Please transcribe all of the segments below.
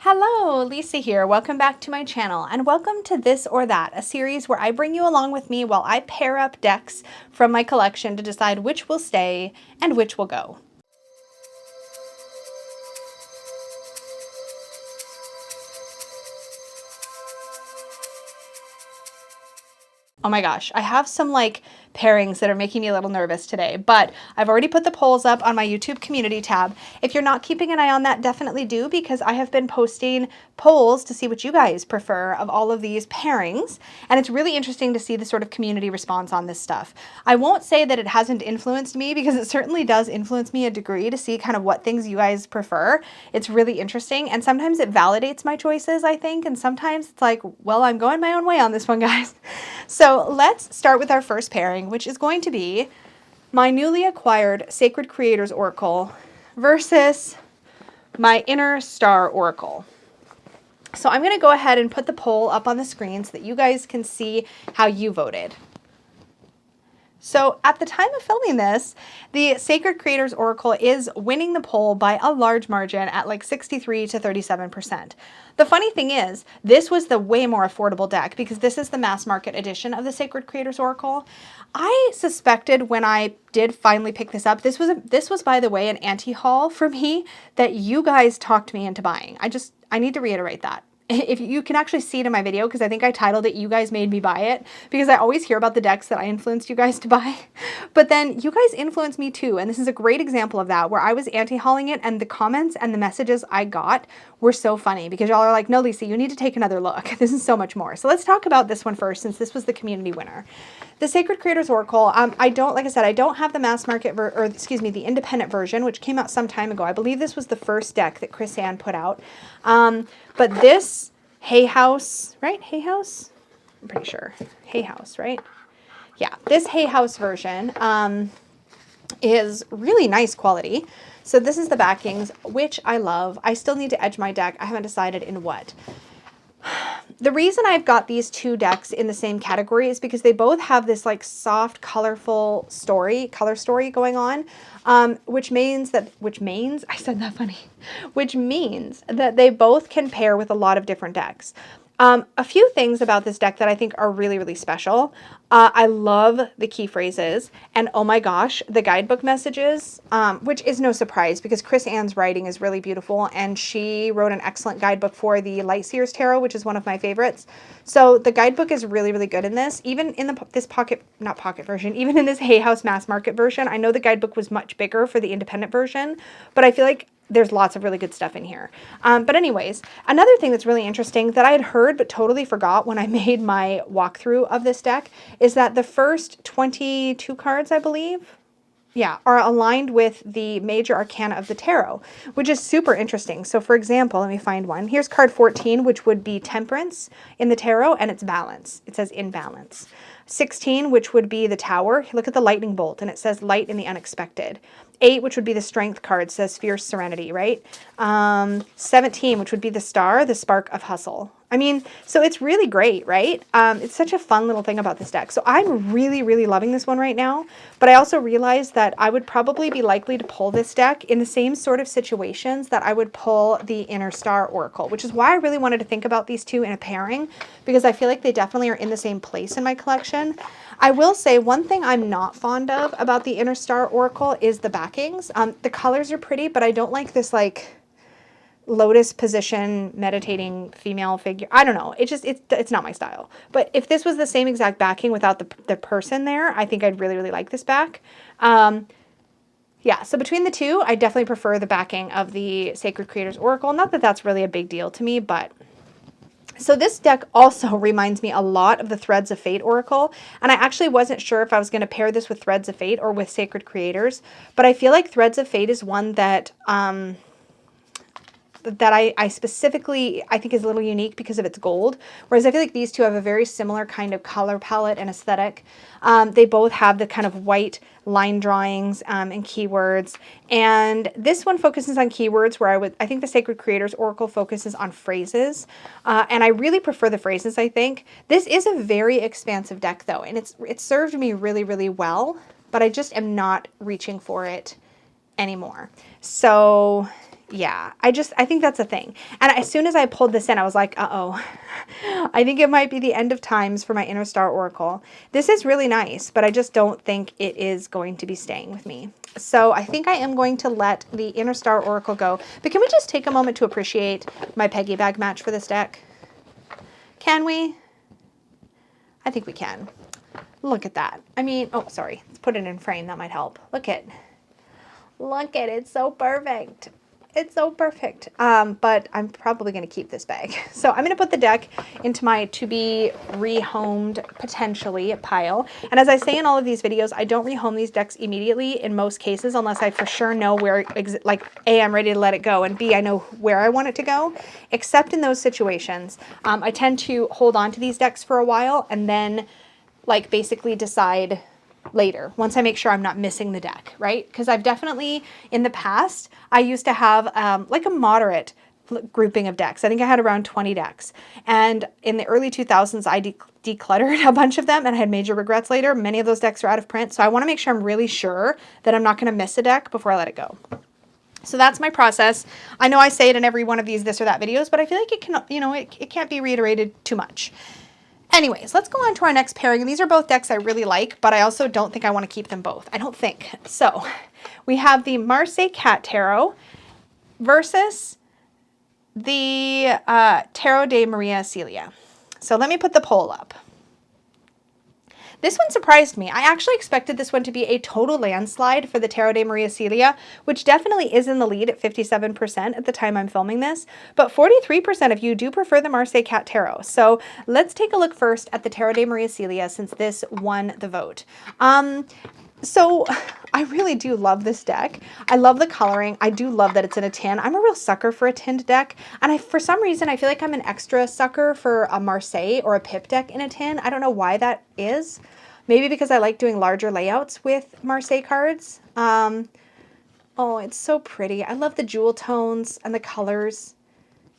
Hello, Lisa here. Welcome back to my channel and welcome to This or That, a series where I bring you along with me while I pair up decks from my collection to decide which will stay and which will go. Oh my gosh, I have some pairings that are making me a little nervous today, but I've already put the polls up on my YouTube community tab. If you're not keeping an eye on that, definitely do, because I have been posting polls to see what you guys prefer of all of these pairings, and it's really interesting to see the sort of community response on this stuff. I won't say that it hasn't influenced me, because it certainly does influence me a degree to see kind of what things you guys prefer. It's really interesting, and sometimes it validates my choices, I think, and sometimes it's like, well, I'm going my own way on this one, guys. So let's start with our first pairing, which is going to be my newly acquired Sacred Creators Oracle versus my Inner Star Oracle. So I'm going to go ahead and put the poll up on the screen so that you guys can see how you voted. So at the time of filming this, the Sacred Creators Oracle is winning the poll by a large margin at like 63 to 37%. The funny thing is, this was the way more affordable deck because this is the mass market edition of the Sacred Creators Oracle. I suspected when I did finally pick this up, this was by the way an anti-haul for me that you guys talked me into buying. I need to reiterate that. If you can actually see it in my video, because I think I titled it, "You Guys Made Me Buy It," because I always hear about the decks that I influenced you guys to buy. But then you guys influenced me too, and this is a great example of that, where I was anti-hauling it, and the comments and the messages I got were so funny, because y'all are like, "No, Lisa, you need to take another look. This is so much more." So let's talk about this one first, since this was the community winner. The Sacred Creators Oracle, like I said, I don't have the mass market, the independent version, which came out some time ago. I believe this was the first deck that Chris Ann put out. But this Hay House, right? Hay House? I'm pretty sure. Hay House, right? Yeah, this Hay House version is really nice quality. So this is the backings, which I love. I still need to edge my deck. I haven't decided in what. The reason I've got these two decks in the same category is because they both have this like soft, colorful color story going on, which means that they both can pair with a lot of different decks. A few things about this deck that I think are really, really special. I love the key phrases, and oh my gosh, the guidebook messages, which is no surprise because Chris Ann's writing is really beautiful, and she wrote an excellent guidebook for the Lightseers Tarot, which is one of my favorites. So the guidebook is really, really good in this. Even in this even in this Hay House mass market version. I know the guidebook was much bigger for the independent version, but I feel like there's lots of really good stuff in here. But anyways, another thing that's really interesting that I had heard but totally forgot when I made my walkthrough of this deck is that the first 22 cards, I believe, yeah, are aligned with the major arcana of the tarot, which is super interesting. So for example, let me find one. Here's card 14, which would be Temperance in the tarot, and it's balance. It says in balance. 16, which would be the Tower. Look at the lightning bolt, and it says light in the unexpected. 8, which would be the Strength card, says fierce serenity, right? 17, which would be the Star, the spark of hustle. I mean, so it's really great, right? It's such a fun little thing about this deck. So I'm really, really loving this one right now. But I also realized that I would probably be likely to pull this deck in the same sort of situations that I would pull the Inner Star Oracle, which is why I really wanted to think about these two in a pairing, because I feel like they definitely are in the same place in my collection. I will say one thing I'm not fond of about the Inner Star Oracle is the backings. The colors are pretty, but I don't like this like lotus position meditating female figure. I don't know. It's not my style. But if this was the same exact backing without the person there, I think I'd really, really like this back. Yeah, so between the two, I definitely prefer the backing of the Sacred Creators Oracle. Not that that's really a big deal to me, but... So this deck also reminds me a lot of the Threads of Fate Oracle, and I actually wasn't sure if I was going to pair this with Threads of Fate or with Sacred Creators, but I feel like Threads of Fate is one that I specifically, I think is a little unique because of its gold, whereas I feel like these two have a very similar kind of color palette and aesthetic. They both have the kind of white line drawings and keywords, and this one focuses on keywords where I think the Sacred Creators Oracle focuses on phrases, and I really prefer the phrases, I think. This is a very expansive deck though, and it served me really, really well, but I just am not reaching for it anymore. So Yeah, I think that's a thing. And as soon as I pulled this in, I was like, uh-oh, I think it might be the end of times for my Inner Star Oracle. This is really nice, but I just don't think it is going to be staying with me. So I think I am going to let the Inner Star Oracle go. But can we just take a moment to appreciate my Peggy bag match for this deck? Can we? I think we can. Look at that. I mean, oh, sorry. Let's put it in frame. That might help. Look at, it's so perfect. It's so perfect. But I'm probably going to keep this bag. So I'm going to put the deck into my to be rehomed potentially pile. And as I say in all of these videos, I don't rehome these decks immediately in most cases, unless I for sure know where, like A, I'm ready to let it go, and B, I know where I want it to go. Except in those situations, I tend to hold on to these decks for a while and then like basically decide later, once I make sure I'm not missing the deck, right? Because I've definitely, in the past, I used to have like a moderate grouping of decks. I think I had around 20 decks. And in the early 2000s, I decluttered a bunch of them and I had major regrets later. Many of those decks are out of print. So I want to make sure I'm really sure that I'm not going to miss a deck before I let it go. So that's my process. I know I say it in every one of these this or that videos, but I feel like it can, you know, it can't be reiterated too much. Anyways, let's go on to our next pairing. And these are both decks I really like, but I also don't think I want to keep them both. I don't think. So we have the Marseille Cat Tarot versus the Tarot de Maria Celia. So let me put the poll up. This one surprised me. I actually expected this one to be a total landslide for the Tarot de Maria Celia, which definitely is in the lead at 57% at the time I'm filming this, but 43% of you do prefer the Marseille Cat Tarot. So let's take a look first at the Tarot de Maria Celia since this won the vote. So I really do love this deck. I love the coloring. I do love that it's in a tin. I'm a real sucker for a tinned deck. And for some reason, I feel like I'm an extra sucker for a Marseille or a Pip deck in a tin. I don't know why that is. Maybe because I like doing larger layouts with Marseille cards. Oh, it's so pretty. I love the jewel tones and the colors.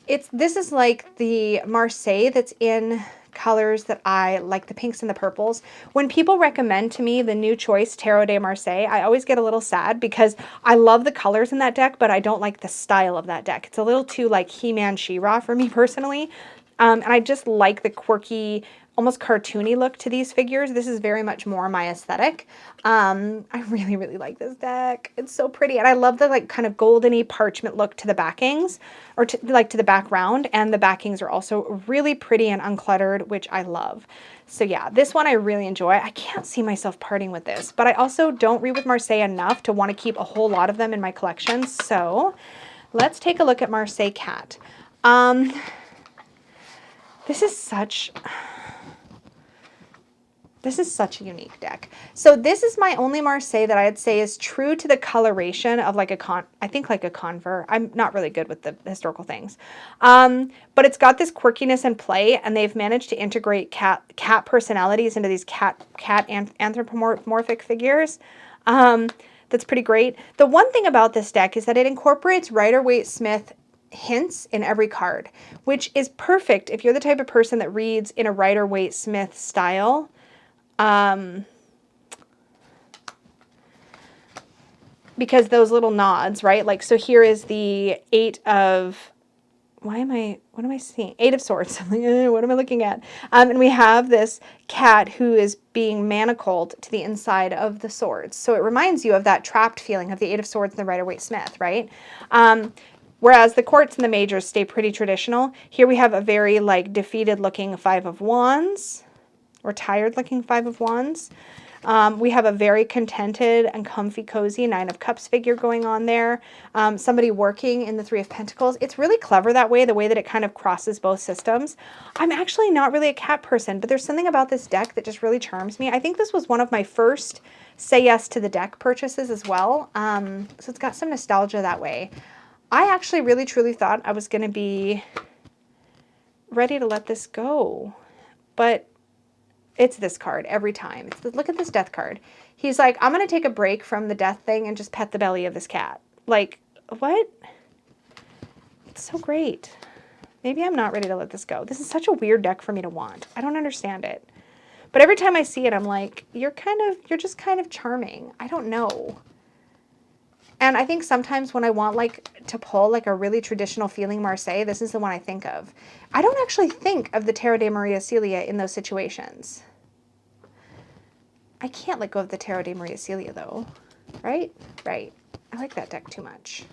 This is like the Marseille that's in colors that I like, the pinks and the purples. When people recommend to me the new choice Tarot de Marseille, I always get a little sad because I love the colors in that deck, but I don't like the style of that deck. It's a little too like He-Man, She-Ra for me personally. And I just like the quirky, almost cartoony look to these figures. This is very much more my aesthetic. I really, really like this deck. It's so pretty. And I love the like kind of goldeny parchment look to the backings, or to the background. And the backings are also really pretty and uncluttered, which I love. So yeah, this one I really enjoy. I can't see myself parting with this, but I also don't read with Marseille enough to want to keep a whole lot of them in my collection. So let's take a look at Marseille Cat. This is such a unique deck. So this is my only Marseille that I'd say is true to the coloration of like I think like a Convert. I'm not really good with the historical things. But it's got this quirkiness and play, and they've managed to integrate cat personalities into these cat anthropomorphic figures. That's pretty great. The one thing about this deck is that it incorporates Rider-Waite-Smith hints in every card, which is perfect if you're the type of person that reads in a Rider-Waite-Smith style. Because those little nods, right? Like, so here is the what am I seeing? 8 of Swords. I'm like, what am I looking at? And we have this cat who is being manacled to the inside of the swords. So it reminds you of that trapped feeling of the 8 of Swords and the Rider-Waite-Smith, right? Whereas the courts and the majors stay pretty traditional. Here we have a very like defeated looking 5 of Wands, or tired looking 5 of Wands. We have a very contented and comfy, cozy 9 of Cups figure going on there. Somebody working in the 3 of Pentacles. It's really clever that way, the way that it kind of crosses both systems. I'm actually not really a cat person, but there's something about this deck that just really charms me. I think this was one of my first say yes to the deck purchases as well. So it's got some nostalgia that way. I actually really truly thought I was going to be ready to let this go, but it's this card every time. Look at this death card. He's like, I'm going to take a break from the death thing and just pet the belly of this cat. Like, what? It's so great. Maybe I'm not ready to let this go. This is such a weird deck for me to want. I don't understand it. But every time I see it, I'm like, you're just kind of charming. I don't know. And I think sometimes when I want like to pull like a really traditional feeling Marseille, this is the one I think of. I don't actually think of the Tarot de Maria Celia in those situations. I can't let go of the Tarot de Maria Celia though, right? Right. I like that deck too much.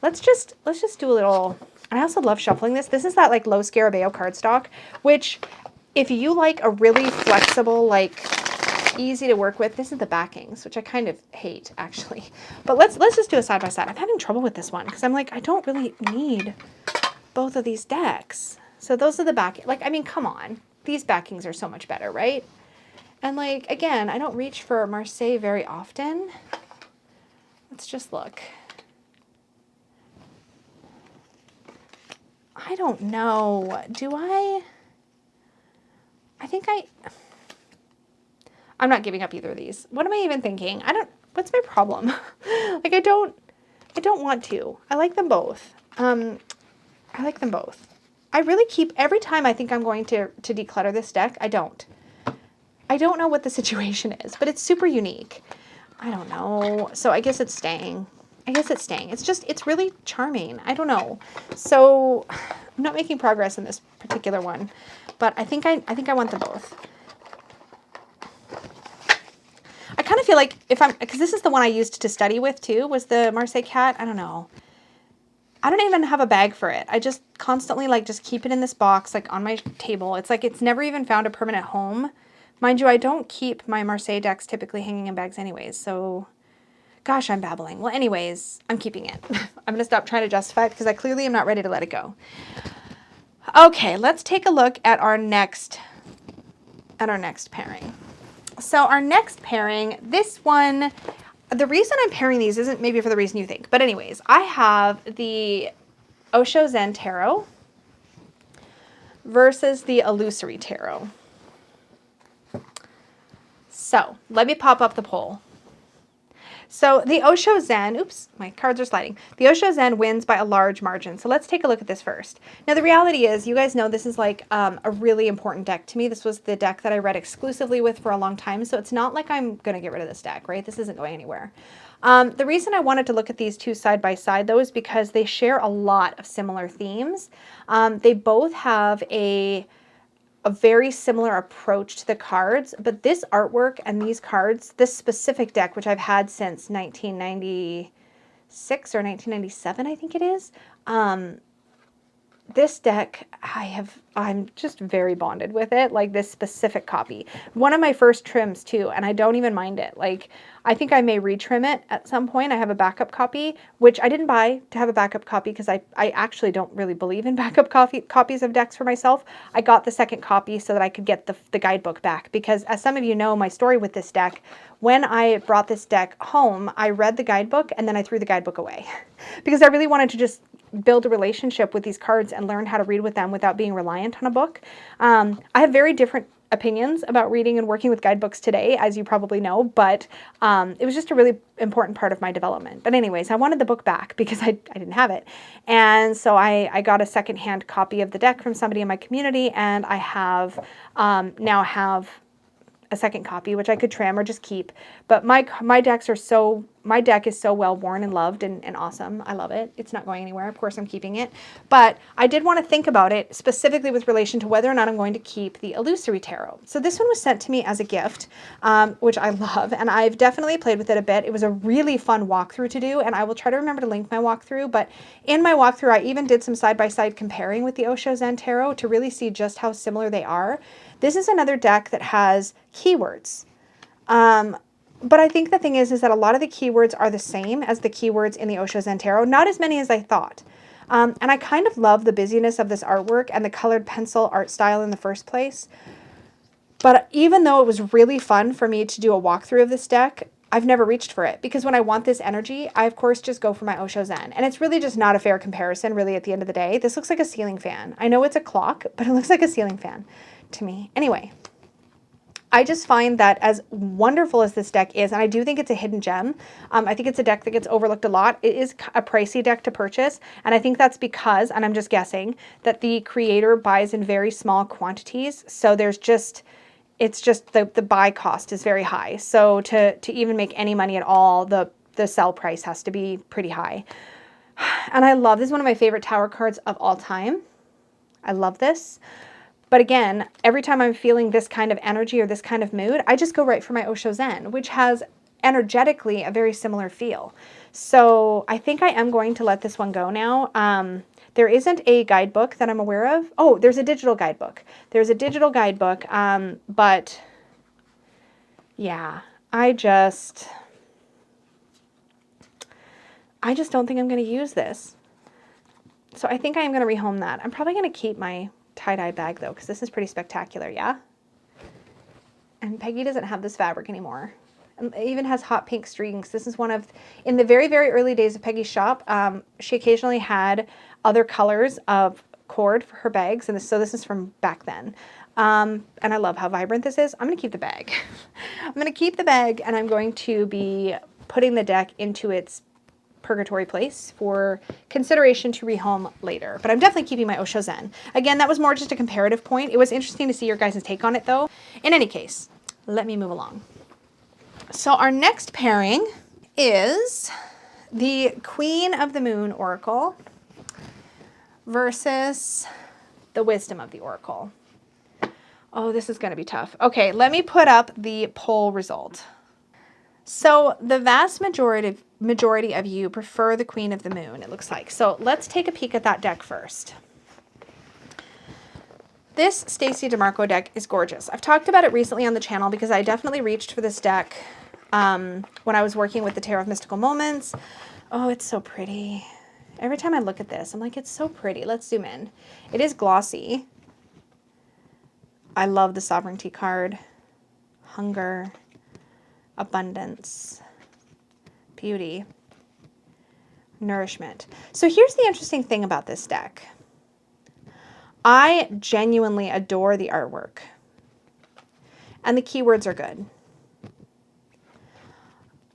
Let's just do a little, and I also love shuffling this. This is that like low Scarabeo cardstock, which if you like a really flexible, like easy to work with, this is the backings, which I kind of hate actually. But let's just do a side by side. I'm having trouble with this one because I'm like, I don't really need both of these decks. So those are the back, like, I mean, come on. These backings are so much better, right? And like, again, I don't reach for Marseille very often. Let's just look. I don't know. Do I think I'm not giving up either of these. What am I even thinking? What's my problem? Like, I don't want to. I like them both. I like them both. I really keep, every time I think I'm going to declutter this deck, I don't know what the situation is, but it's super unique. I don't know. So I guess it's staying. It's really charming. I don't know. So I'm not making progress in this particular one, but I think I want them both. I kind of feel like because this is the one I used to study with too, was the Marseille cat. I don't know. I don't even have a bag for it. I just constantly like just keep it in this box, like on my table. It's like, it's never even found a permanent home. Mind you, I don't keep my Marseille decks typically hanging in bags anyways. So gosh, I'm babbling. Well, anyways, I'm keeping it. I'm going to stop trying to justify it because I clearly am not ready to let it go. Okay, let's take a look at our next pairing. So our next pairing, this one, the reason I'm pairing these isn't maybe for the reason you think, but anyways, I have the Osho Zen Tarot versus the Illusory Tarot. So let me pop up the poll. So the Osho Zen, oops, my cards are sliding. The Osho Zen wins by a large margin. So let's take a look at this first. Now the reality is, you guys know this is like a really important deck to me. This was the deck that I read exclusively with for a long time. So it's not like I'm going to get rid of this deck, right? This isn't going anywhere. The reason I wanted to look at these two side by side though is because they share a lot of similar themes. They both have a very similar approach to the cards, but this artwork and these cards, this specific deck, which I've had since 1996 or 1997, I think it is, this deck, I'm just very bonded with it, like this specific copy. One of my first trims too, and I don't even mind it. Like, I think I may retrim it at some point. I have a backup copy, which I didn't buy to have a backup copy because I actually don't really believe in backup copies of decks for myself. I got the second copy so that I could get the guidebook back because, as some of you know, my story with this deck, when I brought this deck home, I read the guidebook and then I threw the guidebook away because I really wanted to just build a relationship with these cards and learn how to read with them without being reliant on a book. I have very different opinions about reading and working with guidebooks today, as you probably know, but it was just a really important part of my development. But anyways, I wanted the book back because I didn't have it. And so I got a secondhand copy of the deck from somebody in my community, and I have now have a second copy, which I could trim or just keep. But my deck is so well worn and loved and awesome. I love it. It's not going anywhere. Of course, I'm keeping it. But I did want to think about it specifically with relation to whether or not I'm going to keep the Illusory Tarot. So this one was sent to me as a gift, which I love, and I've definitely played with it a bit. It was a really fun walkthrough to do, and I will try to remember to link my walkthrough. But in my walkthrough, I even did some side-by-side comparing with the Osho Zen Tarot to really see just how similar they are. This is another deck that has keywords. But I think the thing is that a lot of the keywords are the same as the keywords in the Osho Zen Tarot. Not as many as I thought. And I kind of love the busyness of this artwork and the colored pencil art style in the first place. But even though it was really fun for me to do a walkthrough of this deck, I've never reached for it. Because when I want this energy, I of course just go for my Osho Zen. And it's really just not a fair comparison, really, at the end of the day. This looks like a ceiling fan. I know it's a clock, but it looks like a ceiling fan to me. Anyway, I just find that as wonderful as this deck is, and I do think it's a hidden gem, I think it's a deck that gets overlooked a lot. It is a pricey deck to purchase, and I think that's because, and I'm just guessing, that the creator buys in very small quantities, so there's just, it's just the buy cost is very high. So to even make any money at all, the the sell price has to be pretty high. And I love, this is one of my favorite tower cards of all time. I love this. But again, every time I'm feeling this kind of energy or this kind of mood, I just go right for my Osho Zen, which has energetically a very similar feel. So I think I am going to let this one go now. There isn't a guidebook that I'm aware of. Oh, there's a digital guidebook. There's a digital guidebook, but yeah, I just don't think I'm going to use this. So I think I am going to rehome that. I'm probably going to keep my tie-dye bag though, because this is pretty spectacular, yeah? And Peggy doesn't have this fabric anymore. It even has hot pink strings. This is one of, in the very, very early days of Peggy's shop, she occasionally had other colors of cord for her bags. And so this is from back then. And I love how vibrant this is. I'm going to keep the bag. I'm going to keep the bag, and I'm going to be putting the deck into its purgatory place for consideration to rehome later. But I'm definitely keeping my Osho Zen. Again, that was more just a comparative point. It was interesting to see your guys' take on it though. In any case, let me move along. So our next pairing is the Queen of the Moon Oracle versus the Wisdom of the Oracle. Oh, this is going to be tough. Okay, let me put up the poll result. So the vast majority of you prefer the Queen of the Moon, it looks like. So let's take a peek at that deck first. This Stacey DeMarco deck is gorgeous. I've talked about it recently on the channel because I definitely reached for this deck when I was working with the Tarot of Mystical Moments. Oh, it's so pretty. Every time I look at this, I'm like, it's so pretty. Let's zoom in. It is glossy. I love the Sovereignty card. Hunger. Abundance. Beauty. Nourishment. So here's the interesting thing about this deck. I genuinely adore the artwork. And the keywords are good.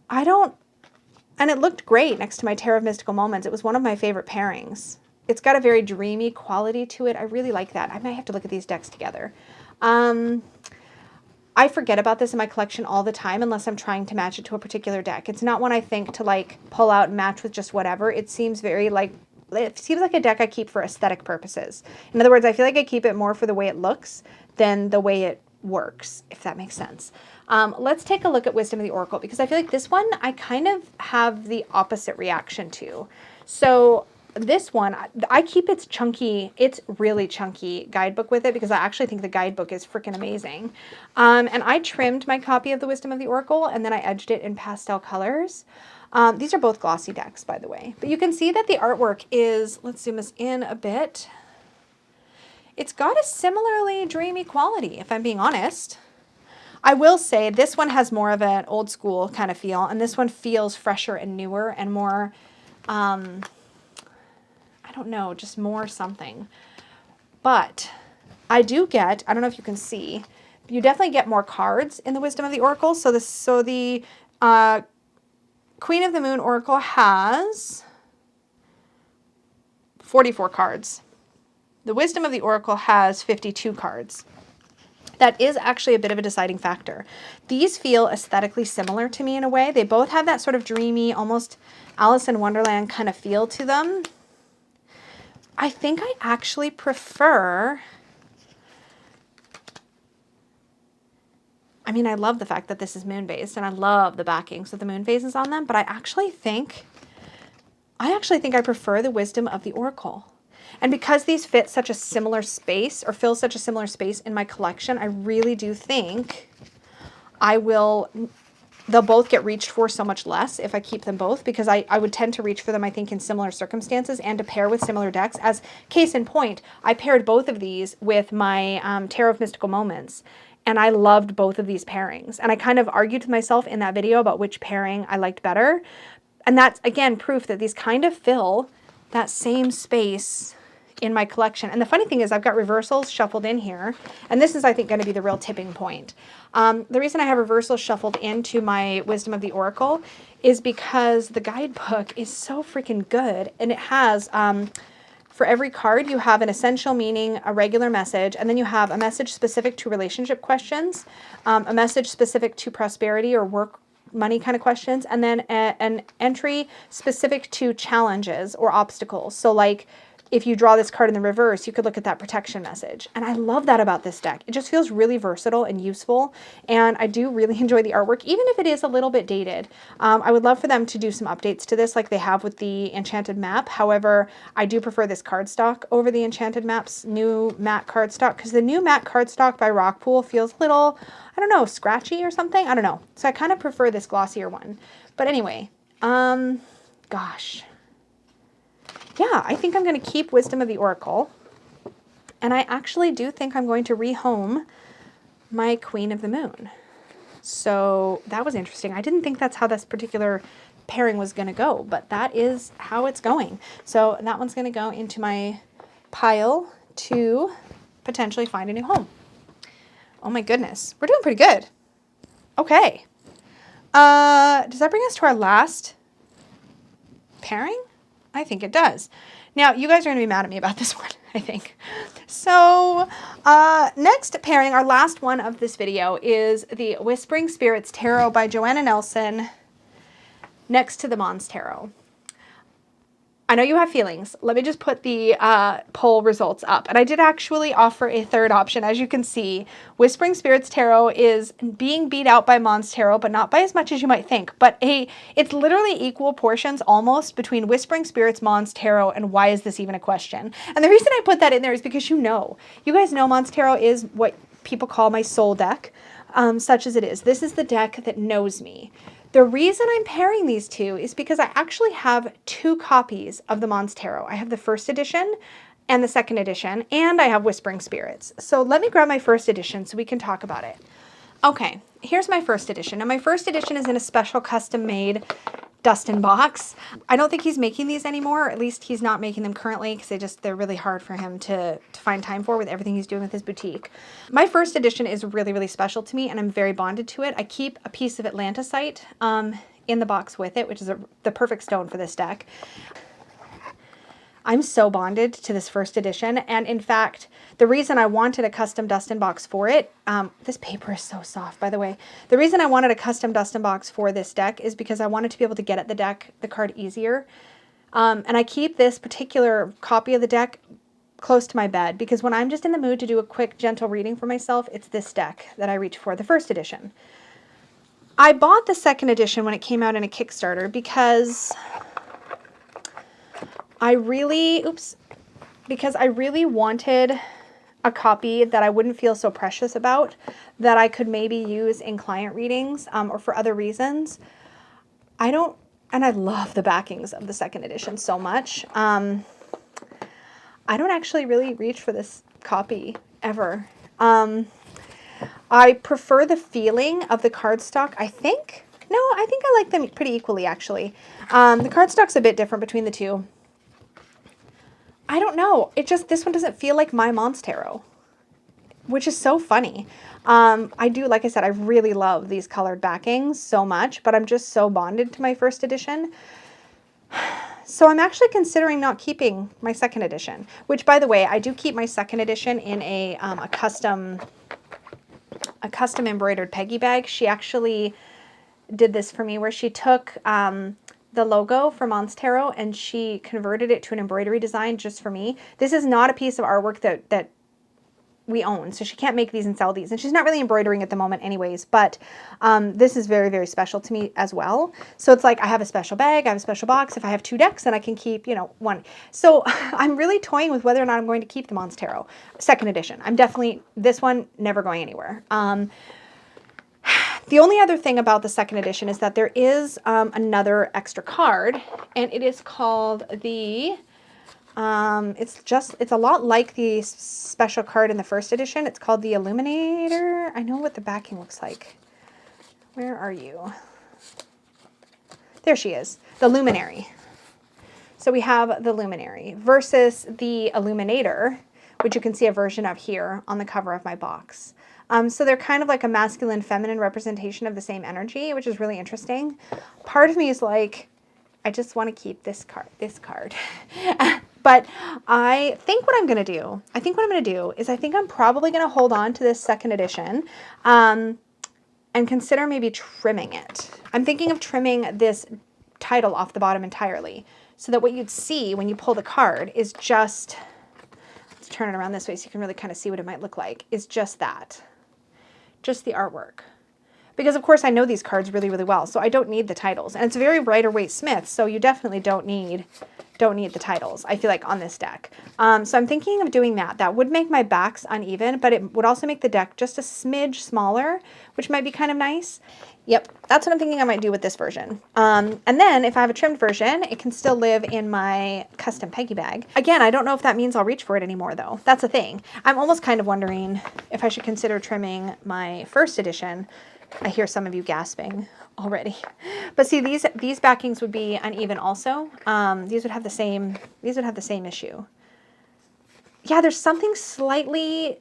And it looked great next to my Tarot of Mystical Moments. It was one of my favorite pairings. It's got a very dreamy quality to it. I really like that. I might have to look at these decks together. I forget about this in my collection all the time unless I'm trying to match it to a particular deck. It's not one I think to like pull out and match with just whatever. It seems like a deck I keep for aesthetic purposes. In other words, I feel like I keep it more for the way it looks than the way it works, if that makes sense. Let's take a look at Wisdom of the Oracle, because I feel like this one I kind of have the opposite reaction to. So this one, I keep its really chunky guidebook with it because I actually think the guidebook is freaking amazing. And I trimmed my copy of the Wisdom of the Oracle and then I edged it in pastel colors. These are both glossy decks, by the way. But you can see that the artwork is, let's zoom this in a bit. It's got a similarly dreamy quality, if I'm being honest. I will say this one has more of an old school kind of feel, and this one feels fresher and newer and more, I don't know, just more something. But I do get, I don't know if you can see, you definitely get more cards in the Wisdom of the Oracle. So the Queen of the Moon Oracle has 44 cards. The Wisdom of the Oracle has 52 cards. That is actually a bit of a deciding factor. These feel aesthetically similar to me in a way. They both have that sort of dreamy, almost Alice in Wonderland kind of feel to them. I think I actually prefer, I mean, I love the fact that this is moon-based and I love the backings with the moon phases on them, but I actually think I prefer the Wisdom of the Oracle. And because these fit such a similar space or fill such a similar space in my collection, I really do think they'll both get reached for so much less if I keep them both, because I would tend to reach for them, I think, in similar circumstances and to pair with similar decks. As case in point, I paired both of these with my Tarot of Mystical Moments, and I loved both of these pairings. And I kind of argued with myself in that video about which pairing I liked better. And that's, again, proof that these kind of fill that same space in my collection. And the funny thing is I've got reversals shuffled in here, and this is, I think, going to be the real tipping point. The reason I have reversals shuffled into my Wisdom of the Oracle is because the guidebook is so freaking good, and it has, for every card, you have an essential meaning, a regular message, and then you have a message specific to relationship questions, a message specific to prosperity or work money kind of questions, and then an entry specific to challenges or obstacles. So like if you draw this card in the reverse, you could look at that protection message. And I love that about this deck. It just feels really versatile and useful. And I do really enjoy the artwork, even if it is a little bit dated. I would love for them to do some updates to this like they have with the Enchanted Map. However, I do prefer this cardstock over the Enchanted Map's new matte cardstock, because the new matte cardstock by Rockpool feels a little, I don't know, scratchy or something. I don't know. So I kind of prefer this glossier one. But anyway, gosh. Yeah, I think I'm going to keep Wisdom of the Oracle. And I actually do think I'm going to rehome my Queen of the Moon. So that was interesting. I didn't think that's how this particular pairing was going to go, but that is how it's going. So that one's going to go into my pile to potentially find a new home. Oh my goodness. We're doing pretty good. Okay. Does that bring us to our last pairing? I think it does. Now, you guys are going to be mad at me about this one, I think. So, next pairing, our last one of this video, is the Whispering Spirits Tarot by Joanna Nelson next to the Mons Tarot. I know you have feelings. Let me just put the poll results up. And I did actually offer a third option. As you can see, Whispering Spirits Tarot is being beat out by Mons Tarot, but not by as much as you might think. But it's literally equal portions almost between Whispering Spirits, Mons Tarot, and why is this even a question? And the reason I put that in there is because you guys know Mons Tarot is what people call my soul deck, such as it is. This is the deck that knows me. The reason I'm pairing these two is because I actually have 2 copies of the Mons Tarot. I have the first edition and the second edition, and I have Whispering Spirits. So let me grab my first edition so we can talk about it. Okay, here's my first edition. Now my first edition is in a special custom-made Dustin box. I don't think he's making these anymore, or at least he's not making them currently, because they're really hard for him to find time for with everything he's doing with his boutique. My first edition is really, really special to me, and I'm very bonded to it. I keep a piece of Atlantisite in the box with it, which is the perfect stone for this deck. I'm so bonded to this first edition, and in fact, the reason I wanted a custom Dustin box for it, this paper is so soft, by the way. The reason I wanted a custom Dustin box for this deck is because I wanted to be able to get at the card easier. And I keep this particular copy of the deck close to my bed, because when I'm just in the mood to do a quick, gentle reading for myself, it's this deck that I reach for, the first edition. I bought the second edition when it came out in a Kickstarter because I really wanted a copy that I wouldn't feel so precious about, that I could maybe use in client readings or for other reasons. And I love the backings of the second edition so much. I don't actually really reach for this copy ever. I prefer the feeling of the cardstock, I think. No, I think I like them pretty equally, actually. The cardstock's a bit different between the two. I don't know. This one doesn't feel like my Mons Tarot, which is so funny. I do, like I said, I really love these colored backings so much, but I'm just so bonded to my first edition. So I'm actually considering not keeping my second edition, which, by the way, I do keep my second edition in a custom embroidered Peggy bag. She actually did this for me, where she took the logo for Mons Tarot and she converted it to an embroidery design just for me. This is not a piece of artwork that we own, so she can't make these and sell these, and she's not really embroidering at the moment anyways, but this is very, very special to me as well. So it's like I have a special bag, I have a special box. If I have 2 decks, then I can keep, one. So I'm really toying with whether or not I'm going to keep the Mons Tarot second edition. I'm definitely, this one, never going anywhere. The only other thing about the second edition is that there is another extra card, and it is called the, it's a lot like the special card in the first edition. It's called the Illuminator. I know what the backing looks like. Where are you? There she is, the Luminary. So we have the Luminary versus the Illuminator, which you can see a version of here on the cover of my box. So they're kind of like a masculine, feminine representation of the same energy, which is really interesting. Part of me is like, I just want to keep this card. But I think what I'm going to do, is I think I'm probably going to hold on to this second edition. And and consider maybe trimming it. I'm thinking of trimming this title off the bottom entirely so that what you'd see when you pull the card is just, let's turn it around this way so you can really kind of see what it might look like, is just that, just the artwork. Because of course I know these cards really, really well, so I don't need the titles. And it's very Rider-Waite Smith, so you definitely don't need the titles, I feel like, on this deck. So I'm thinking of doing that. That would make my backs uneven, but it would also make the deck just a smidge smaller, which might be kind of nice. Yep, that's what I'm thinking I might do with this version. And then if I have a trimmed version, it can still live in my custom Peggy bag. Again, I don't know if that means I'll reach for it anymore though. That's a thing. I'm almost kind of wondering if I should consider trimming my first edition. I hear some of you gasping already. But see, these backings would be uneven also. These would have the same issue. Yeah, there's something slightly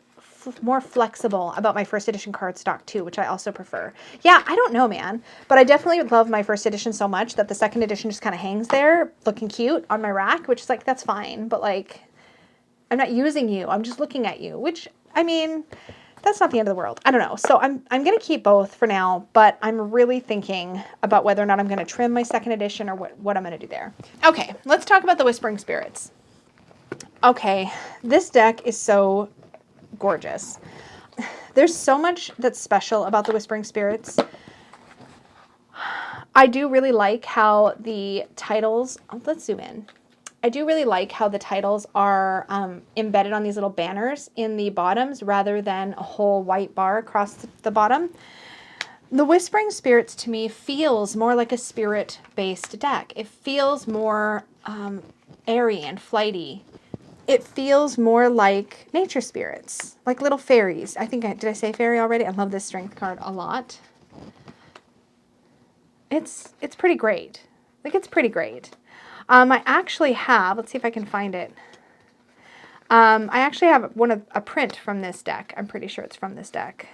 more flexible about my first edition cardstock too, which I also prefer. Yeah, I don't know, man, but I definitely love my first edition so much that the second edition just kind of hangs there looking cute on my rack, which is like, that's fine, but like, I'm not using you, I'm just looking at you, which, I mean, that's not the end of the world. I don't know. So I'm going to keep both for now, but I'm really thinking about whether or not I'm going to trim my second edition or what I'm going to do there. Okay, let's talk about the Whispering Spirits. Okay, this deck is so gorgeous. There's so much that's special about the Whispering Spirits. I do really like how the titles, let's zoom in. I do really like how the titles are embedded on these little banners in the bottoms rather than a whole white bar across the bottom. The Whispering Spirits to me feels more like a spirit-based deck. It feels more airy and flighty. It feels more like nature spirits, like little fairies. I think, did I say fairy already? I love this strength card a lot. It's pretty great. Like, it's pretty great. I actually have, let's see if I can find it. I actually have a print from this deck. I'm pretty sure it's from this deck.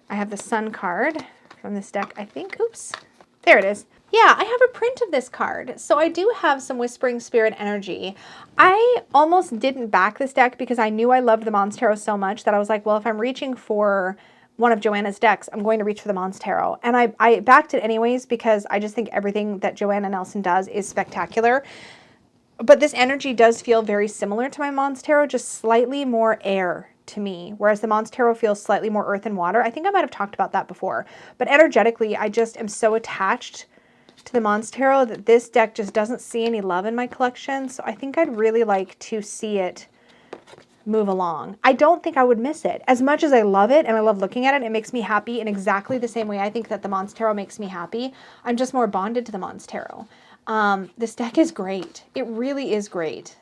I have the Sun card from this deck, I think. Oops. There it is. Yeah, I have a print of this card. So I do have some Whispering Spirit energy. I almost didn't back this deck because I knew I loved the Mons Tarot so much that I was like, well, if I'm reaching for one of Joanna's decks, I'm going to reach for the Mons Tarot. And I backed it anyways because I just think everything that Joanna Nelson does is spectacular. But this energy does feel very similar to my Mons Tarot, just slightly more air to me, whereas the Mons Tarot feels slightly more earth and water. I think I might have talked about that before. But energetically, I just am so attached to the Mons Tarot that this deck just doesn't see any love in my collection. So I think I'd really like to see it move along. I don't think I would miss it. As much as I love it and I love looking at it, it makes me happy in exactly the same way I think that the Mons Tarot makes me happy. I'm just more bonded to the Mons Tarot. This deck is great. It really is great.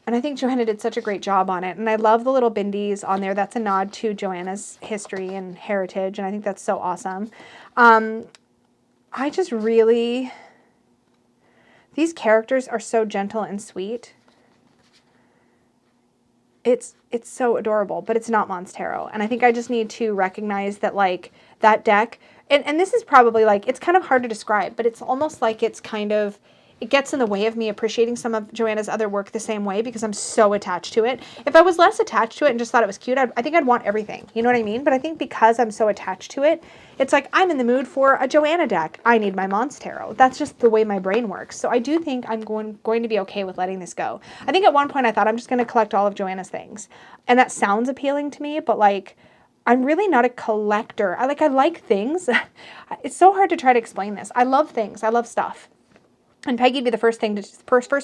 And I think Joanna did such a great job on it. And I love the little bindies on there. That's a nod to Joanna's history and heritage. And I think that's so awesome. I just really, these characters are so gentle and sweet. It's so adorable, but it's not Mons Tarot. And I think I just need to recognize that, like, that deck, and this is probably, like, it's kind of hard to describe, but it's almost like it's kind of, it gets in the way of me appreciating some of Joanna's other work the same way because I'm so attached to it. If I was less attached to it and just thought it was cute, I think I'd want everything. You know what I mean? But I think because I'm so attached to it, it's like I'm in the mood for a Joanna deck. I need my Mons Tarot. That's just the way my brain works. So I do think I'm going to be okay with letting this go. I think at one point I thought I'm just going to collect all of Joanna's things. And that sounds appealing to me, but like, I'm really not a collector. I like things. It's so hard to try to explain this. I love things. I love stuff. And Peggy'd be the first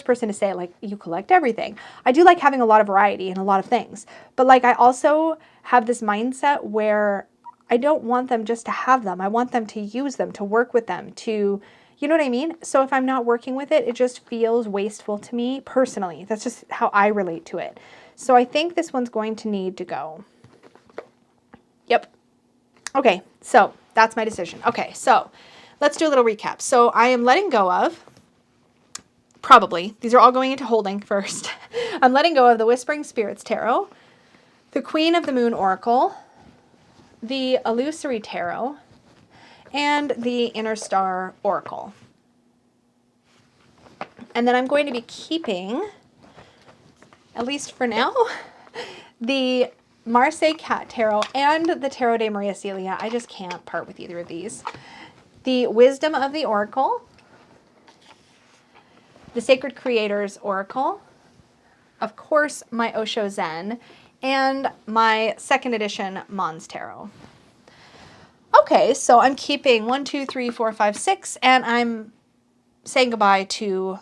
person to say, like, you collect everything. I do like having a lot of variety and a lot of things. But, like, I also have this mindset where I don't want them just to have them. I want them to use them, to work with them, to, you know what I mean? So if I'm not working with it, it just feels wasteful to me personally. That's just how I relate to it. So I think this one's going to need to go. Yep. Okay, so that's my decision. Okay, so let's do a little recap. So I am letting go of, probably, these are all going into holding first. I'm letting go of the Whispering Spirits Tarot, the Queen of the Moon Oracle, the Illusory Tarot, and the Inner Star Oracle. And then I'm going to be keeping, at least for now, the Marseille Cat Tarot and the Tarot de Maria Celia. I just can't part with either of these. The Wisdom of the Oracle, the Sacred Creators Oracle, of course, my Osho Zen, and my second edition Mons Tarot. Okay, so I'm keeping 1, 2, 3, 4, 5, 6, and I'm saying goodbye to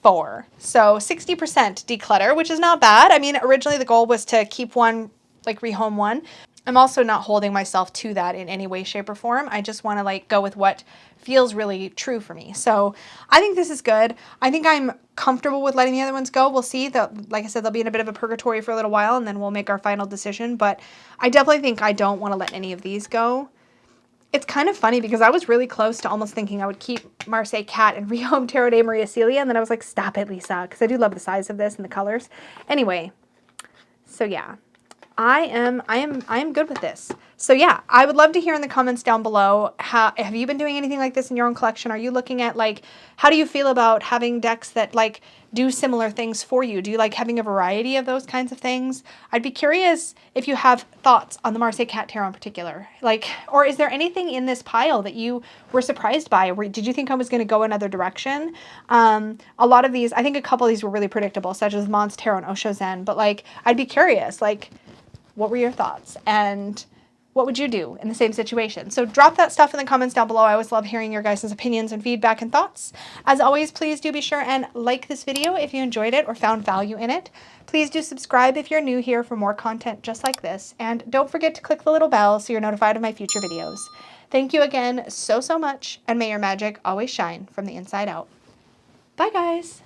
4. So 60% declutter, which is not bad. I mean, originally the goal was to keep one, like rehome one. I'm also not holding myself to that in any way, shape, or form. I just want to like go with what feels really true for me. So I think this is good. I think I'm comfortable with letting the other ones go. We'll see. Like I said, they'll be in a bit of a purgatory for a little while, and then we'll make our final decision. But I definitely think I don't want to let any of these go. It's kind of funny because I was really close to almost thinking I would keep Marseille Cat and rehome Tarot de Maria Celia, and then I was like, stop it, Lisa, because I do love the size of this and the colors. Anyway, so yeah. I am good with this. So yeah, I would love to hear in the comments down below, have you been doing anything like this in your own collection? Are you looking at like, how do you feel about having decks that like do similar things for you? Do you like having a variety of those kinds of things? I'd be curious if you have thoughts on the Marseille Cat Tarot in particular. Like, or is there anything in this pile that you were surprised by? Or did you think I was going to go another direction? A lot of these, I think a couple of these were really predictable, such as Mons Tarot and Osho Zen, but like, I'd be curious, like, what were your thoughts? And what would you do in the same situation? So drop that stuff in the comments down below. I always love hearing your guys' opinions and feedback and thoughts. As always, please do be sure and like this video if you enjoyed it or found value in it. Please do subscribe if you're new here for more content just like this. And don't forget to click the little bell so you're notified of my future videos. Thank you again so much, and may your magic always shine from the inside out. Bye, guys.